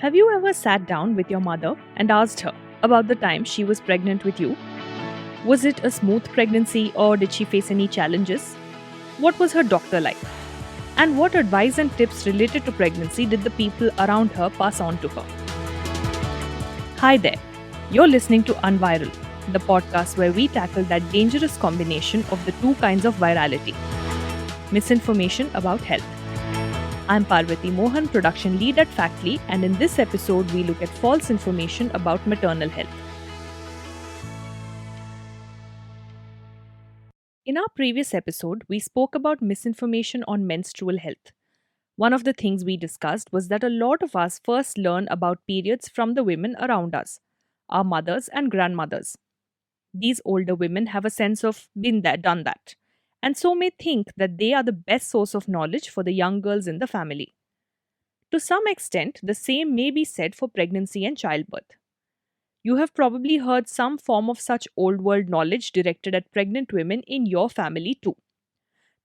Have you ever sat down with your mother and asked her about the time she was pregnant with you? Was it a smooth pregnancy or did she face any challenges? What was her doctor like? And what advice and tips related to pregnancy did the people around her pass on to her? Hi there. You're listening to Unviral, the podcast where we tackle that dangerous combination of the two kinds of virality: misinformation about health. I'm Parvati Mohan, production lead at Factly, and in this episode, we look at false information about maternal health. In our previous episode, we spoke about misinformation on menstrual health. One of the things we discussed was that a lot of us first learn about periods from the women around us, our mothers and grandmothers. These older women have a sense of been there, done that, and so may think that they are the best source of knowledge for the young girls in the family. To some extent, the same may be said for pregnancy and childbirth. You have probably heard some form of such old world knowledge directed at pregnant women in your family too.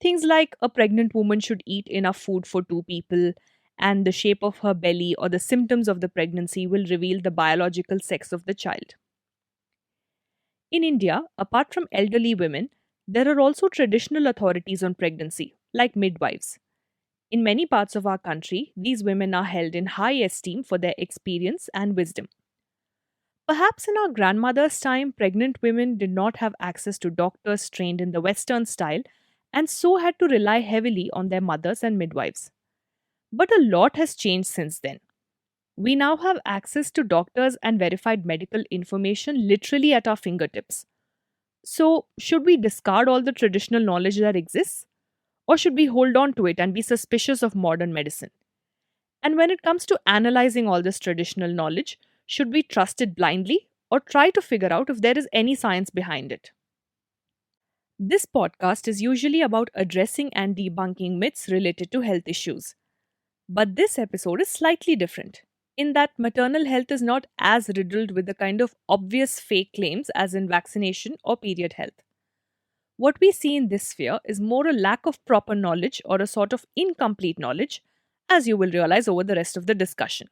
Things like a pregnant woman should eat enough food for two people, and the shape of her belly or the symptoms of the pregnancy will reveal the biological sex of the child. In India, apart from elderly women, there are also traditional authorities on pregnancy, like midwives. In many parts of our country, these women are held in high esteem for their experience and wisdom. Perhaps in our grandmother's time, pregnant women did not have access to doctors trained in the Western style and so had to rely heavily on their mothers and midwives. But a lot has changed since then. We now have access to doctors and verified medical information literally at our fingertips. So, should we discard all the traditional knowledge that exists? Or should we hold on to it and be suspicious of modern medicine? And when it comes to analyzing all this traditional knowledge, should we trust it blindly or try to figure out if there is any science behind it? This podcast is usually about addressing and debunking myths related to health issues. But this episode is slightly different, in that maternal health is not as riddled with the kind of obvious fake claims as in vaccination or period health. What we see in this sphere is more a lack of proper knowledge or a sort of incomplete knowledge, as you will realize over the rest of the discussion.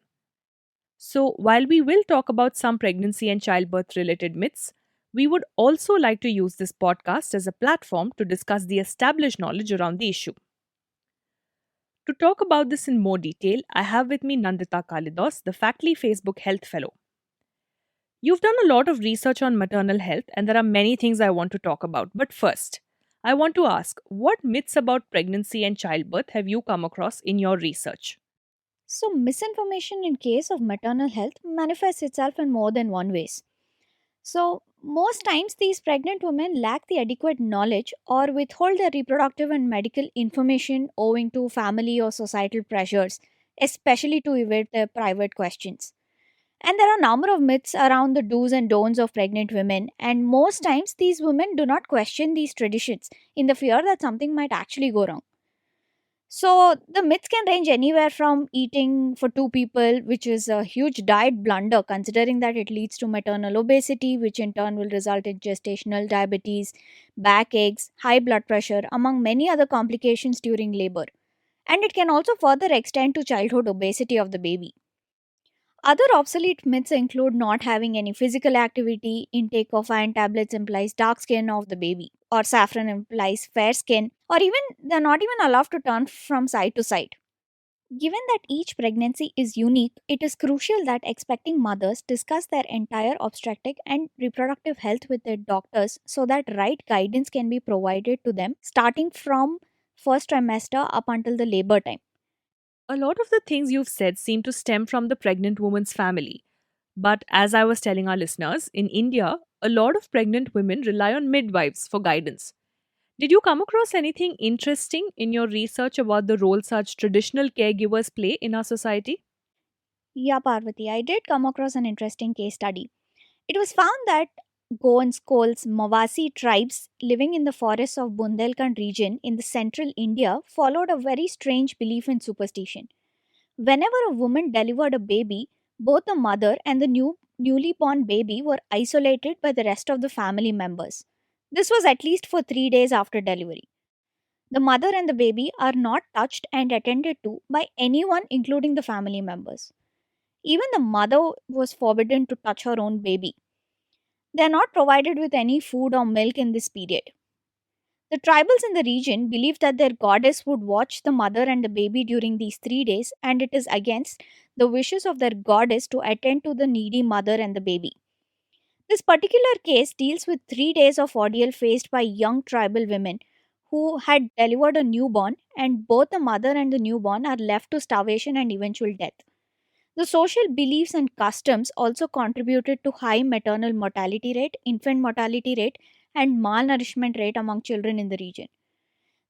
So, while we will talk about some pregnancy and childbirth related myths, we would also like to use this podcast as a platform to discuss the established knowledge around the issue. To talk about this in more detail, I have with me Nandita Kalidas, the Factly Facebook Health Fellow. You've done a lot of research on maternal health, and there are many things I want to talk about. But first, I want to ask, what myths about pregnancy and childbirth have you come across in your research? So, misinformation in case of maternal health manifests itself in more than one ways. So, most times these pregnant women lack the adequate knowledge or withhold their reproductive and medical information owing to family or societal pressures, especially to evade their private questions. And there are a number of myths around the do's and don'ts of pregnant women, and most times these women do not question these traditions in the fear that something might actually go wrong. So the myths can range anywhere from eating for two people, which is a huge diet blunder considering that it leads to maternal obesity, which in turn will result in gestational diabetes, backaches, high blood pressure, among many other complications during labor. And it can also further extend to childhood obesity of the baby. Other obsolete myths include not having any physical activity, intake of iron tablets implies dark skin of the baby, or saffron implies fair skin, or even they're not even allowed to turn from side to side. Given that each pregnancy is unique, it is crucial that expecting mothers discuss their entire obstetric and reproductive health with their doctors so that right guidance can be provided to them starting from first trimester up until the labor time. A lot of the things you've said seem to stem from the pregnant woman's family. But as I was telling our listeners, in India, a lot of pregnant women rely on midwives for guidance. Did you come across anything interesting in your research about the role such traditional caregivers play in our society? Yeah, Parvati, I did come across an interesting case study. It was found that Goans, Kols, Mawasi tribes living in the forests of Bundelkhand region in the central India followed a very strange belief in superstition. Whenever a woman delivered a baby, both the mother and the newly born baby were isolated by the rest of the family members. This was at least for 3 days after delivery. The mother and the baby are not touched and attended to by anyone including the family members. Even the mother was forbidden to touch her own baby. They are not provided with any food or milk in this period. The tribals in the region believed that their goddess would watch the mother and the baby during these 3 days, and it is against the wishes of their goddess to attend to the needy mother and the baby. This particular case deals with 3 days of ordeal faced by young tribal women who had delivered a newborn, and both the mother and the newborn are left to starvation and eventual death. The social beliefs and customs also contributed to high maternal mortality rate, infant mortality rate, and malnourishment rate among children in the region.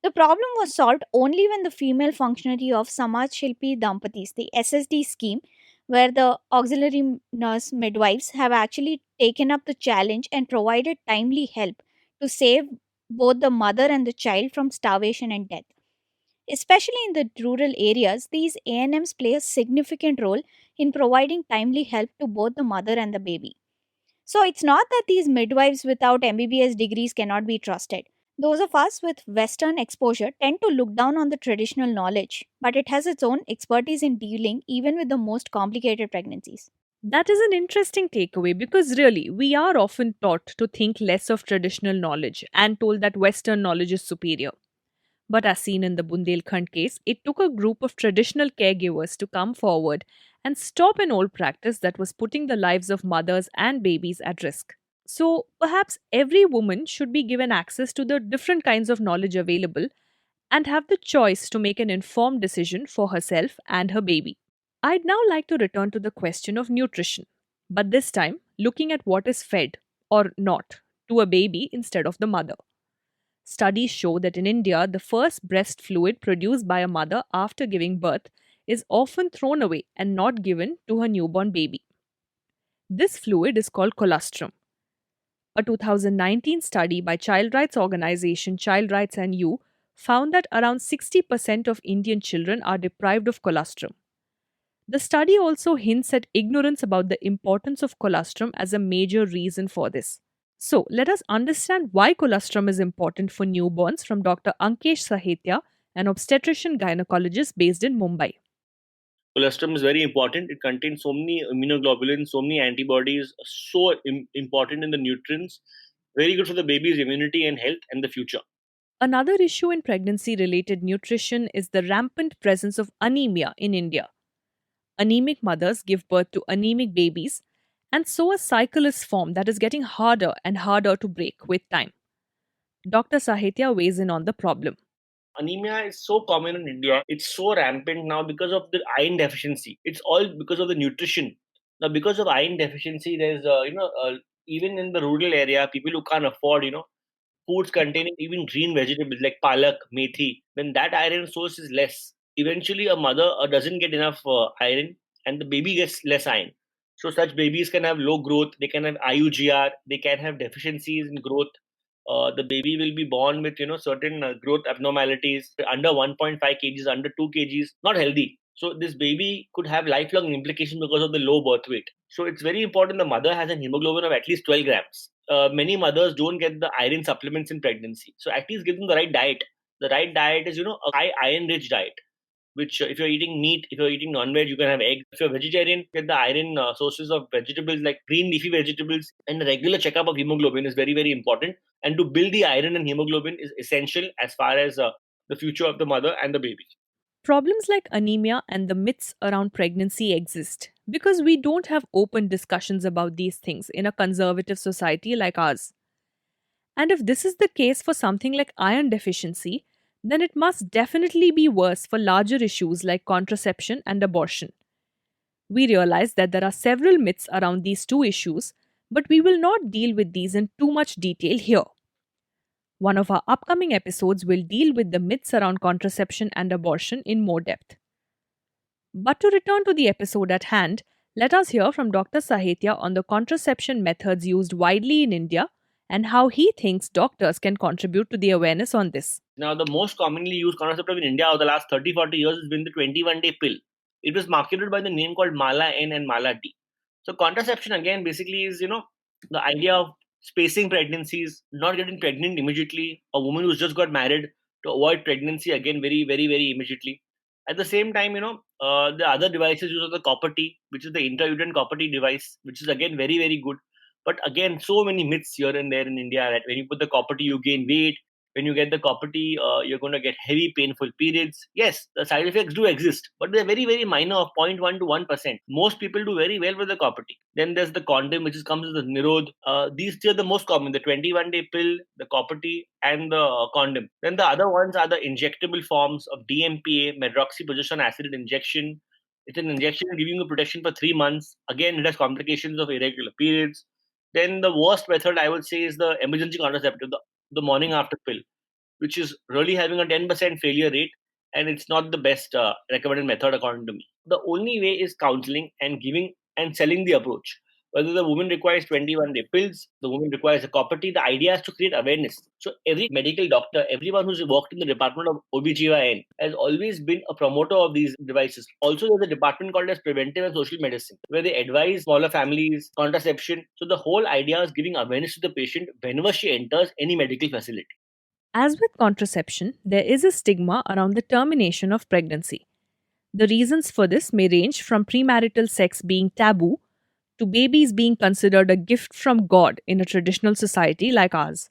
The problem was solved only when the female functionary of Samaj Shilpi Dampatis, the SSD scheme, where the auxiliary nurse midwives have actually taken up the challenge and provided timely help to save both the mother and the child from starvation and death. Especially in the rural areas, these ANMs play a significant role in providing timely help to both the mother and the baby. So it's not that these midwives without MBBS degrees cannot be trusted. Those of us with Western exposure tend to look down on the traditional knowledge, but it has its own expertise in dealing even with the most complicated pregnancies. That is an interesting takeaway because really, we are often taught to think less of traditional knowledge and told that Western knowledge is superior. But as seen in the Bundelkhand case, it took a group of traditional caregivers to come forward and stop an old practice that was putting the lives of mothers and babies at risk. So perhaps every woman should be given access to the different kinds of knowledge available and have the choice to make an informed decision for herself and her baby. I'd now like to return to the question of nutrition, but this time looking at what is fed or not to a baby instead of the mother. Studies show that in India, the first breast fluid produced by a mother after giving birth is often thrown away and not given to her newborn baby. This fluid is called colostrum. A 2019 study by child rights organization Child Rights and You found that around 60% of Indian children are deprived of colostrum. The study also hints at ignorance about the importance of colostrum as a major reason for this. So, let us understand why colostrum is important for newborns from Dr. Ankesh Sahetya, an obstetrician-gynecologist based in Mumbai. Colostrum is very important. It contains so many immunoglobulins, so many antibodies, so important in the nutrients. Very good for the baby's immunity and health and the future. Another issue in pregnancy related nutrition is the rampant presence of anemia in India. Anemic mothers give birth to anemic babies, and so a cycle is formed that is getting harder and harder to break with time. Dr. Sahitya weighs in on the problem. Anemia is so common in India. It's so rampant now because of the iron deficiency. It's all because of the nutrition. Now, because of iron deficiency, there's even in the rural area, people who can't afford foods containing even green vegetables like palak, methi, when that iron source is less, eventually a mother doesn't get enough iron and the baby gets less iron. So such babies can have low growth, they can have IUGR, they can have deficiencies in growth. The baby will be born with certain growth abnormalities under 1.5 kgs, under 2 kgs, not healthy. So this baby could have lifelong implications because of the low birth weight. So it's very important the mother has a hemoglobin of at least 12 grams. Many mothers don't get the iron supplements in pregnancy. So at least give them the right diet. The right diet is a high iron rich diet, which if you're eating meat, if you're eating non-veg, you can have egg. If you're vegetarian, get the iron sources of vegetables like green leafy vegetables, and a regular checkup of hemoglobin is very, very important. And to build the iron and hemoglobin is essential as far as the future of the mother and the baby. Problems like anemia and the myths around pregnancy exist because we don't have open discussions about these things in a conservative society like ours. And if this is the case for something like iron deficiency, then it must definitely be worse for larger issues like contraception and abortion. We realize that there are several myths around these two issues, but we will not deal with these in too much detail here. One of our upcoming episodes will deal with the myths around contraception and abortion in more depth. But to return to the episode at hand, let us hear from Dr. Sahetya on the contraception methods used widely in India and how he thinks doctors can contribute to the awareness on this. Now, the most commonly used contraceptive in India over the last 30-40 years has been the 21-day pill. It was marketed by the name called Mala N and Mala D. So contraception again basically is, the idea of spacing pregnancies, not getting pregnant immediately, a woman who's just got married to avoid pregnancy again very, very, very immediately. At the same time, The other devices use the copper T, which is the intrauterine copper T device, which is again very, very good. But again, so many myths here and there in India that when you put the copper T, you gain weight. When you get the copper T, you're going to get heavy, painful periods. Yes, the side effects do exist, but they're very, very minor, of 0.1 to 1%. Most people do very well with the copper T. Then there's the condom, which comes with the Nirod. These three are the most common: the 21-day pill, the copper T, and the condom. Then the other ones are the injectable forms of DMPA, medroxyprogesterone acid injection. It's an injection giving you protection for 3 months. Again, it has complications of irregular periods. Then the worst method I would say is the emergency contraceptive, the morning after pill, which is really having a 10% failure rate, and it's not the best recommended method according to me. The only way is counseling and giving and selling the approach. Whether the woman requires 21-day pills, the woman requires a copper T, the idea is to create awareness. So every medical doctor, everyone who's worked in the department of OBGYN has always been a promoter of these devices. Also, there's a department called as preventive and social medicine, where they advise smaller families, contraception. So the whole idea is giving awareness to the patient whenever she enters any medical facility. As with contraception, there is a stigma around the termination of pregnancy. The reasons for this may range from premarital sex being taboo to babies being considered a gift from God in a traditional society like ours.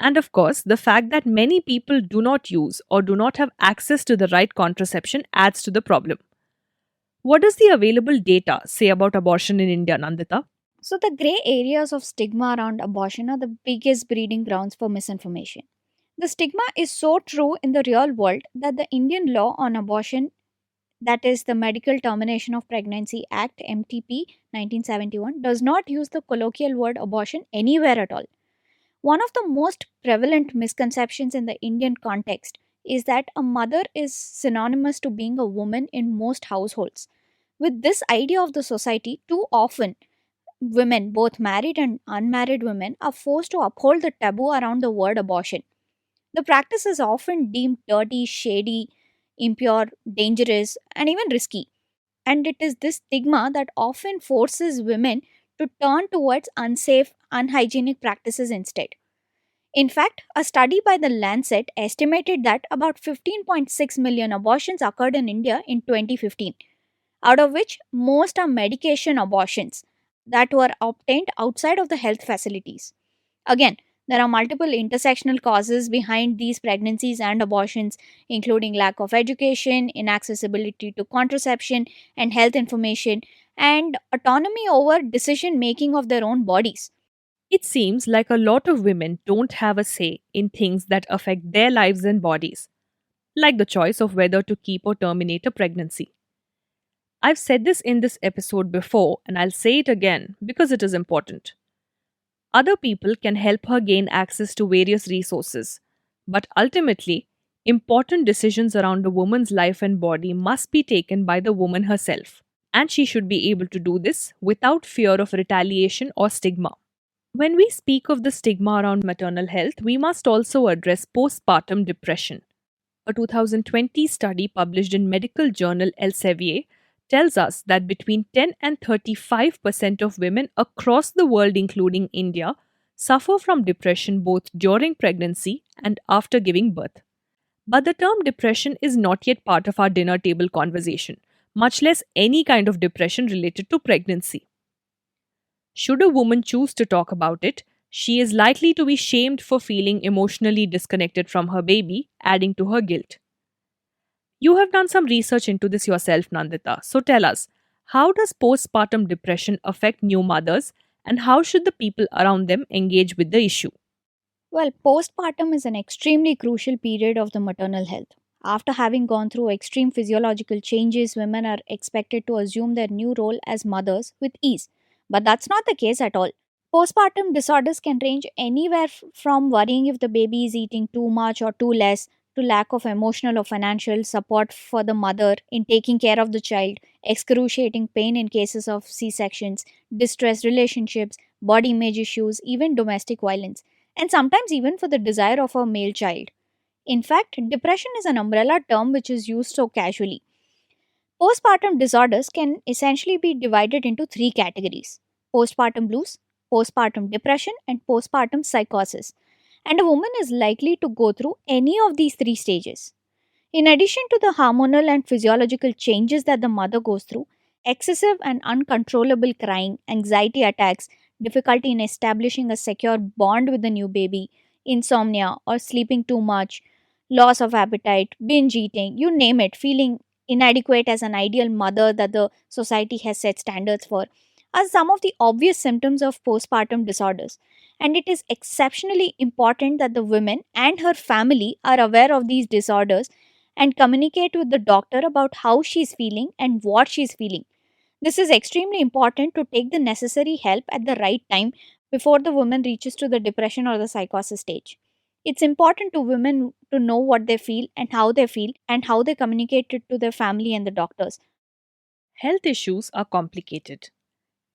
And of course, the fact that many people do not use or do not have access to the right contraception adds to the problem. What does the available data say about abortion in India, Nandita? So, the grey areas of stigma around abortion are the biggest breeding grounds for misinformation. The stigma is so true in the real world that the Indian law on abortion, that is the Medical Termination of Pregnancy Act MTP 1971, does not use the colloquial word abortion anywhere at all. One of the most prevalent misconceptions in the Indian context is that a mother is synonymous to being a woman in most households. With this idea of the society, too often women, both married and unmarried women, are forced to uphold the taboo around the word abortion. The practice is often deemed dirty, shady, impure, dangerous, and even risky. And it is this stigma that often forces women to turn towards unsafe, unhygienic practices instead. In fact, a study by the Lancet estimated that about 15.6 million abortions occurred in India in 2015, out of which most are medication abortions that were obtained outside of the health facilities. Again, there are multiple intersectional causes behind these pregnancies and abortions, including lack of education, inaccessibility to contraception and health information, and autonomy over decision making of their own bodies. It seems like a lot of women don't have a say in things that affect their lives and bodies, like the choice of whether to keep or terminate a pregnancy. I've said this in this episode before, and I'll say it again because it is important. Other people can help her gain access to various resources, but ultimately, important decisions around a woman's life and body must be taken by the woman herself, and she should be able to do this without fear of retaliation or stigma. When we speak of the stigma around maternal health, we must also address postpartum depression. A 2020 study published in medical journal Elsevier tells us that between 10 and 35% of women across the world, including India, suffer from depression both during pregnancy and after giving birth. But the term depression is not yet part of our dinner table conversation, much less any kind of depression related to pregnancy. Should a woman choose to talk about it, she is likely to be shamed for feeling emotionally disconnected from her baby, adding to her guilt. You have done some research into this yourself, Nandita. So tell us, how does postpartum depression affect new mothers and how should the people around them engage with the issue? Well, postpartum is an extremely crucial period of the maternal health. After having gone through extreme physiological changes, women are expected to assume their new role as mothers with ease. But that's not the case at all. Postpartum disorders can range anywhere from worrying if the baby is eating too much or too less to lack of emotional or financial support for the mother in taking care of the child, excruciating pain in cases of C sections, distressed relationships, body image issues, even domestic violence, and sometimes even for the desire of a male child. In fact, depression is an umbrella term which is used so casually. Postpartum disorders can essentially be divided into three categories: postpartum blues, postpartum depression, and postpartum psychosis. And a woman is likely to go through any of these three stages. In addition to the hormonal and physiological changes that the mother goes through, excessive and uncontrollable crying, anxiety attacks, difficulty in establishing a secure bond with the new baby, insomnia or sleeping too much, loss of appetite, binge eating, you name it, feeling inadequate as an ideal mother that the society has set standards for, are some of the obvious symptoms of postpartum disorders. And it is exceptionally important that the woman and her family are aware of these disorders and communicate with the doctor about how she's feeling and what she's feeling. This is extremely important to take the necessary help at the right time before the woman reaches to the depression or the psychosis stage. It's important to women to know what they feel and how they communicate it to their family and the doctors. Health issues are complicated,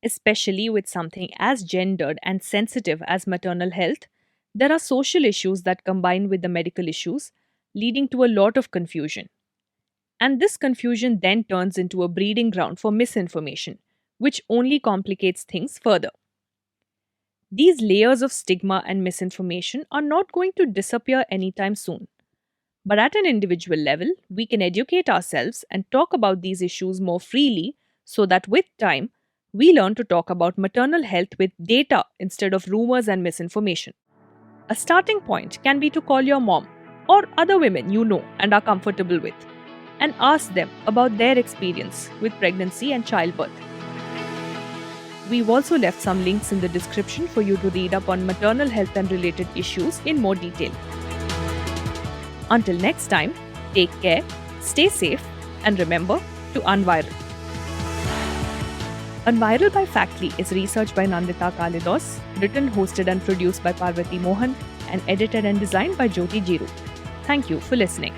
especially with something as gendered and sensitive as maternal health. There are social issues that combine with the medical issues, leading to a lot of confusion. And this confusion then turns into a breeding ground for misinformation, which only complicates things further. These layers of stigma and misinformation are not going to disappear anytime soon. But at an individual level, we can educate ourselves and talk about these issues more freely so that with time, we learn to talk about maternal health with data instead of rumors and misinformation. A starting point can be to call your mom or other women you know and are comfortable with and ask them about their experience with pregnancy and childbirth. We've also left some links in the description for you to read up on maternal health and related issues in more detail. Until next time, take care, stay safe, and remember to unviral. Unviral by Factly is researched by Nandita Kalidos, written, hosted, and produced by Parvati Mohan, and edited and designed by Jyoti Jiru. Thank you for listening.